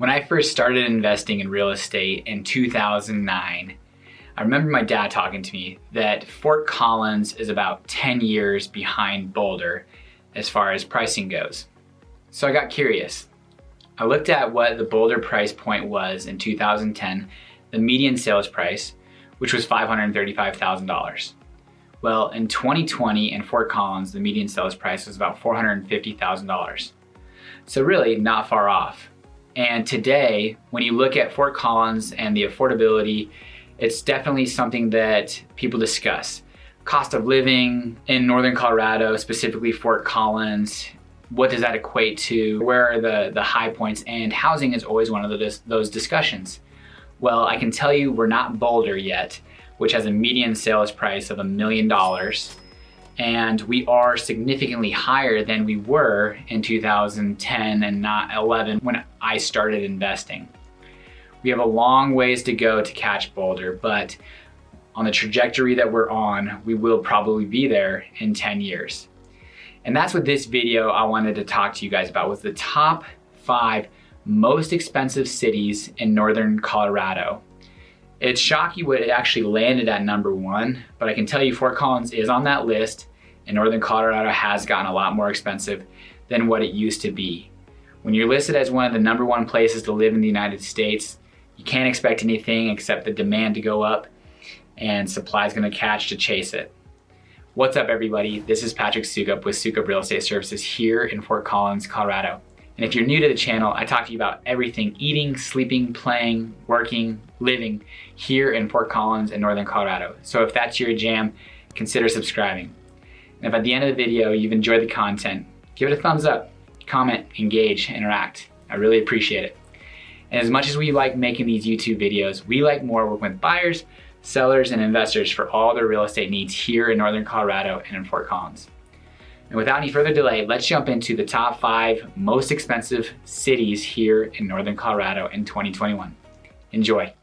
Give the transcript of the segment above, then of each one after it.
When I first started investing in real estate in 2009, I remember my dad talking to me that Fort Collins is about 10 years behind Boulder as far as pricing goes. So I got curious. I looked at what the Boulder price point was in 2010, the median sales price, which was $535,000. Well, in 2020 in Fort Collins, the median sales price was about $450,000. So really not far off. And today, when you look at Fort Collins and the affordability, it's definitely something that people discuss. Cost of living in Northern Colorado, specifically Fort Collins, what does that equate to? Where are the high points? And housing is always one of those discussions. Well, I can tell you we're not Boulder yet, which has a median sales price of $1 million. And we are significantly higher than we were in 2010 and not 11 when I started investing. We have a long ways to go to catch Boulder, but on the trajectory that we're on, we will probably be there in 10 years. And that's what this video I wanted to talk to you guys about, was the top 5 most expensive cities in Northern Colorado. It's shocking what it actually landed at number 1, but I can tell you Fort Collins is on that list, and Northern Colorado has gotten a lot more expensive than what it used to be. When you're listed as one of the number 1 places to live in the United States, you can't expect anything except the demand to go up and supply is gonna catch to chase it. What's up everybody? This is Patrick Soukup with Soukup Real Estate Services here in Fort Collins, Colorado. And if you're new to the channel, I talk to you about everything eating, sleeping, playing, working, living here in Fort Collins and Northern Colorado. So if that's your jam, consider subscribing. And if at the end of the video you've enjoyed the content, give it a thumbs up, comment, engage, interact. I really appreciate it. And as much as we like making these YouTube videos, we like more working with buyers, sellers, and investors for all their real estate needs here in Northern Colorado and in Fort Collins. And without any further delay, let's jump into the top 5 most expensive cities here in Northern Colorado in 2021. Enjoy.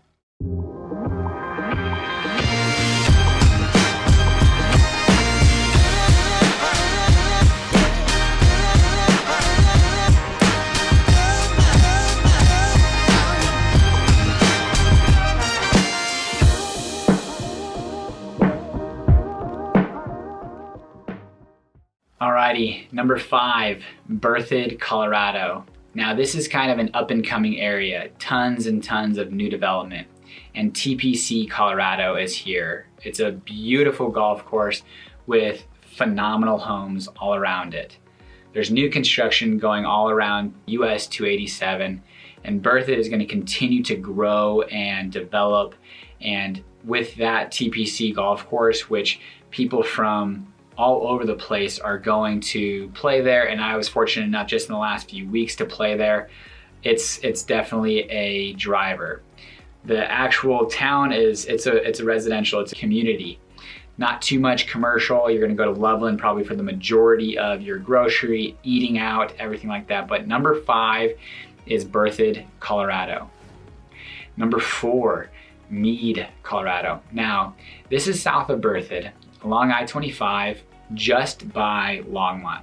Alrighty, number 5, Berthoud, Colorado. Now this is kind of an up and coming area, tons and tons of new development. And TPC Colorado is here. It's a beautiful golf course with phenomenal homes all around it. There's new construction going all around US 287, and Berthoud is going to continue to grow and develop. And with that TPC golf course, which people from all over the place are going to play there, and I was fortunate enough just in the last few weeks to play there. It's definitely a driver. The actual town it's a residential, it's a community. Not too much commercial. You're gonna go to Loveland probably for the majority of your grocery, eating out, everything like that. But number 5 is Berthoud, Colorado. Number 4, Mead, Colorado. Now, this is south of Berthoud, along I-25, just by Longmont.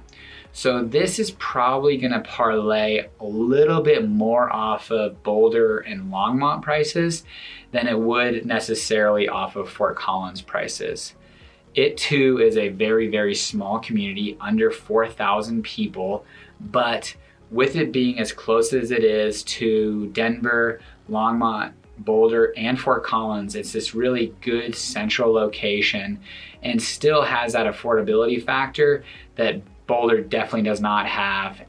So this is probably gonna parlay a little bit more off of Boulder and Longmont prices than it would necessarily off of Fort Collins prices. It too is a very, very small community, under 4,000 people, but with it being as close as it is to Denver, Longmont, Boulder, and Fort Collins, it's this really good central location and still has that affordability factor that Boulder definitely does not have,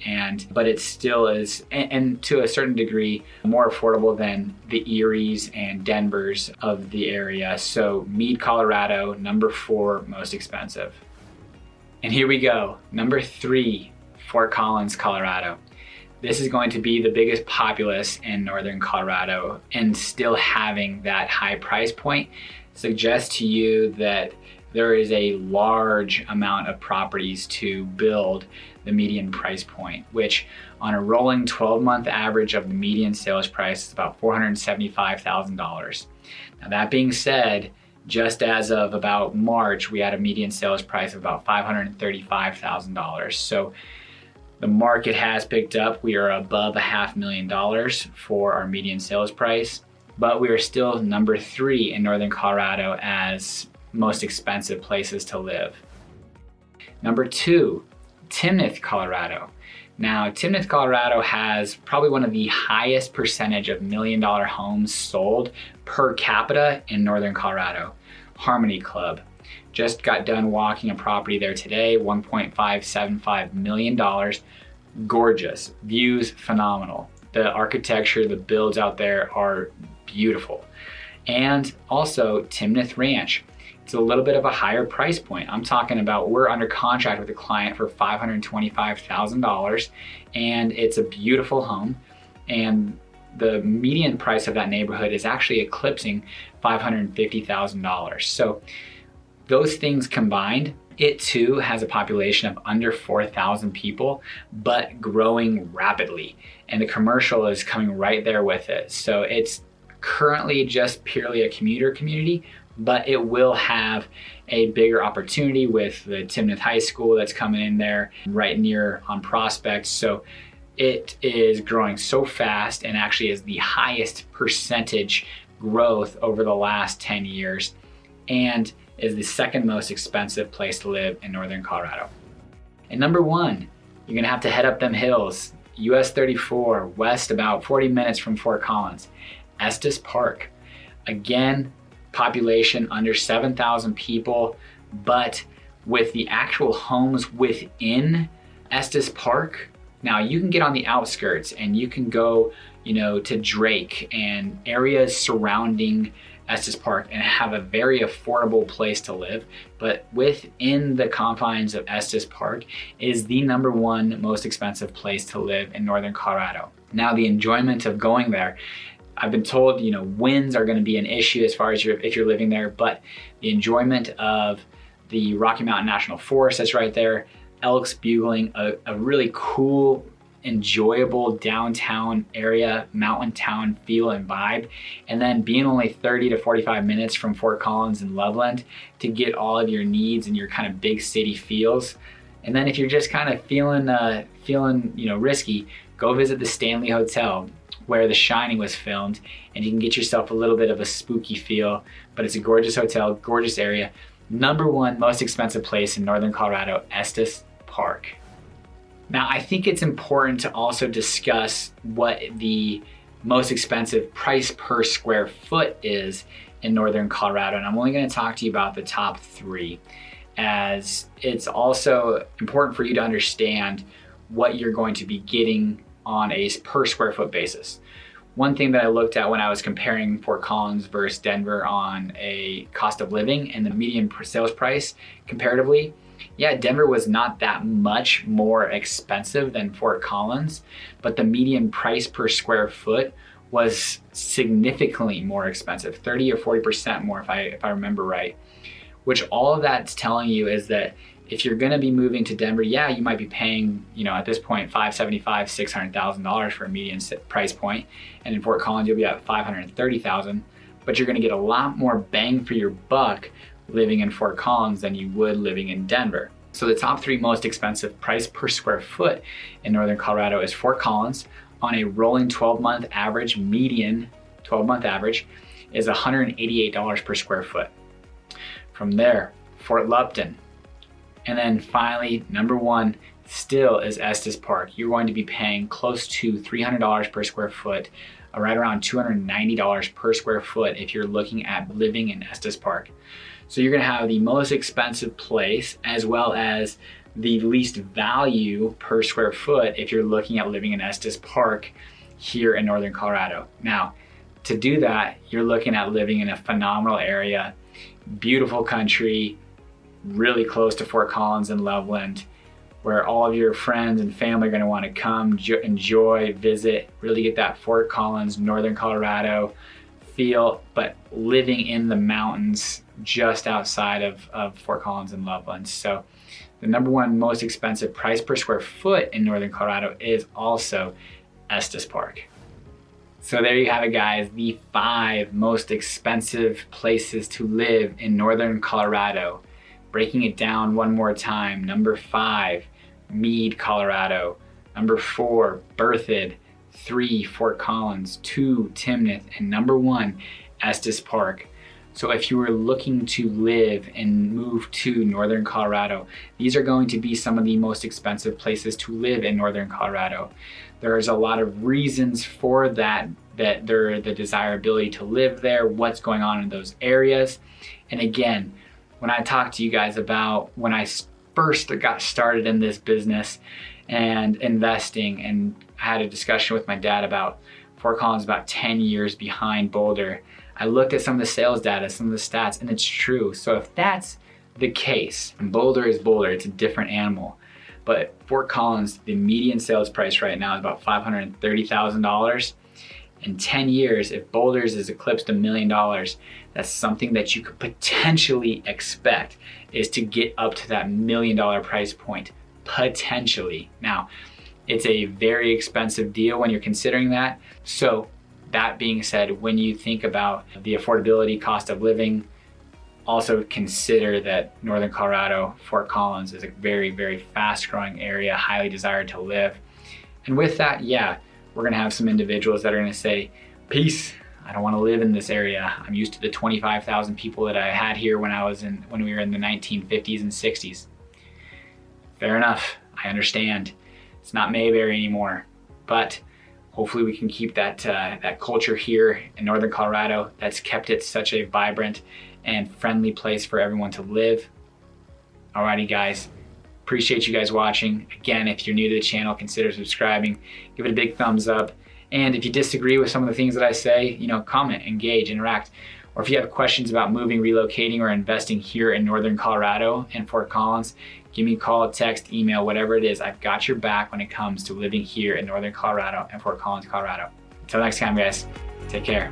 but it still is, and to a certain degree, more affordable than the Erie's and Denver's of the area. So Mead, Colorado, number 4 most expensive. And here we go, number 3, Fort Collins, Colorado. This is going to be the biggest populace in Northern Colorado, and still having that high price point suggests to you that there is a large amount of properties to build the median price point, which on a rolling 12-month average of the median sales price is about $475,000. Now that being said, just as of about March, we had a median sales price of about $535,000. So The market has picked up. We are above $500,000 for our median sales price, but we are still number 3 in Northern Colorado as most expensive places to live. Number 2, Timnath, Colorado. Now, Timnath, Colorado has probably one of the highest percentage of $1 million homes sold per capita in Northern Colorado. Harmony Club. Just got done walking a property there today, $1.575 million. Gorgeous, views phenomenal. The architecture, the builds out there are beautiful. And also Timnath Ranch. It's a little bit of a higher price point. I'm talking about, we're under contract with a client for $525,000, and it's a beautiful home. And the median price of that neighborhood is actually eclipsing $550,000. So those things combined, it too has a population of under 4,000 people, but growing rapidly. And the commercial is coming right there with it. So it's currently just purely a commuter community, but it will have a bigger opportunity with the Timnath High School that's coming in there right near on Prospect. So it is growing so fast, and actually is the highest percentage growth over the last 10 years, and is the second most expensive place to live in Northern Colorado. And number 1, you're gonna have to head up them hills. US 34, west about 40 minutes from Fort Collins. Estes Park. Again, population under 7,000 people, but with the actual homes within Estes Park, now you can get on the outskirts and you can go, to Drake and areas surrounding Estes Park and have a very affordable place to live. But within the confines of Estes Park is the number 1 most expensive place to live in Northern Colorado. Now, the enjoyment of going there, I've been told, winds are going to be an issue as far as if you're living there, but the enjoyment of the Rocky Mountain National Forest that's right there, elks bugling, a really cool, enjoyable downtown area, mountain town feel and vibe, and then being only 30 to 45 minutes from Fort Collins and Loveland to get all of your needs and your kind of big city feels. And then if you're just kind of feeling risky, go visit the Stanley Hotel, where The Shining was filmed, and you can get yourself a little bit of a spooky feel. But it's a gorgeous hotel, gorgeous area. Number 1 most expensive place in Northern Colorado, Estes Park. Now, I think it's important to also discuss what the most expensive price per square foot is in Northern Colorado, and I'm only going to talk to you about the top 3, as it's also important for you to understand what you're going to be getting on a per square foot basis. One thing that I looked at when I was comparing Fort Collins versus Denver on a cost of living and the median sales price comparatively, yeah, Denver was not that much more expensive than Fort Collins, but the median price per square foot was significantly more expensive, 30 or 40% more if I remember right. Which all of that's telling you is that if you're gonna be moving to Denver, yeah, you might be paying, at this point, $575,000, $600,000 for a median price point. And in Fort Collins, you'll be at $530,000, but you're gonna get a lot more bang for your buck living in Fort Collins than you would living in Denver. So the top 3 most expensive price per square foot in Northern Colorado is Fort Collins on a rolling 12-month average, median 12-month average is $188 per square foot. From there, Fort Lupton. And then finally, number 1 still is Estes Park. You're going to be paying close to $300 per square foot, right around $290 per square foot if you're looking at living in Estes Park. So you're gonna have the most expensive place as well as the least value per square foot if you're looking at living in Estes Park here in Northern Colorado. Now, to do that, you're looking at living in a phenomenal area, beautiful country, really close to Fort Collins and Loveland, where all of your friends and family are going to want to come, enjoy, visit, really get that Fort Collins, Northern Colorado feel, but living in the mountains just outside of Fort Collins and Loveland. So the number 1 most expensive price per square foot in Northern Colorado is also Estes Park. So there you have it, guys, the 5 most expensive places to live in Northern Colorado. Breaking it down one more time, number 5, Meade, Colorado. Number 4, Berthoud. 3, Fort Collins. 2, Timnath. And number 1, Estes Park. So if you were looking to live and move to Northern Colorado, these are going to be some of the most expensive places to live in Northern Colorado. There's a lot of reasons for that they're the desirability to live there, what's going on in those areas. And again, when I talk to you guys about when I first got started in this business and investing, and had a discussion with my dad about Fort Collins about 10 years behind Boulder, I looked at some of the sales data, some of the stats, and it's true. So if that's the case, and Boulder is Boulder, it's a different animal. But Fort Collins, the median sales price right now is about $530,000. In 10 years, if Boulder's has eclipsed $1 million, that's something that you could potentially expect is to get up to that $1 million price point, potentially. Now, it's a very expensive deal when you're considering that. So that being said, when you think about the affordability cost of living, also consider that Northern Colorado, Fort Collins is a very, very fast growing area, highly desired to live. And with that, yeah, we're gonna have some individuals that are gonna say, peace, I don't wanna live in this area. I'm used to the 25,000 people that I had here when we were in the 1950s and 60s. Fair enough, I understand. It's not Mayberry anymore, but hopefully we can keep that culture here in Northern Colorado that's kept it such a vibrant and friendly place for everyone to live. Alrighty guys, appreciate you guys watching. Again, if you're new to the channel, consider subscribing, give it a big thumbs up. And if you disagree with some of the things that I say, comment, engage, interact. Or if you have questions about moving, relocating, or investing here in Northern Colorado and Fort Collins, give me a call, text, email, whatever it is. I've got your back when it comes to living here in Northern Colorado and Fort Collins, Colorado. Until next time, guys, take care.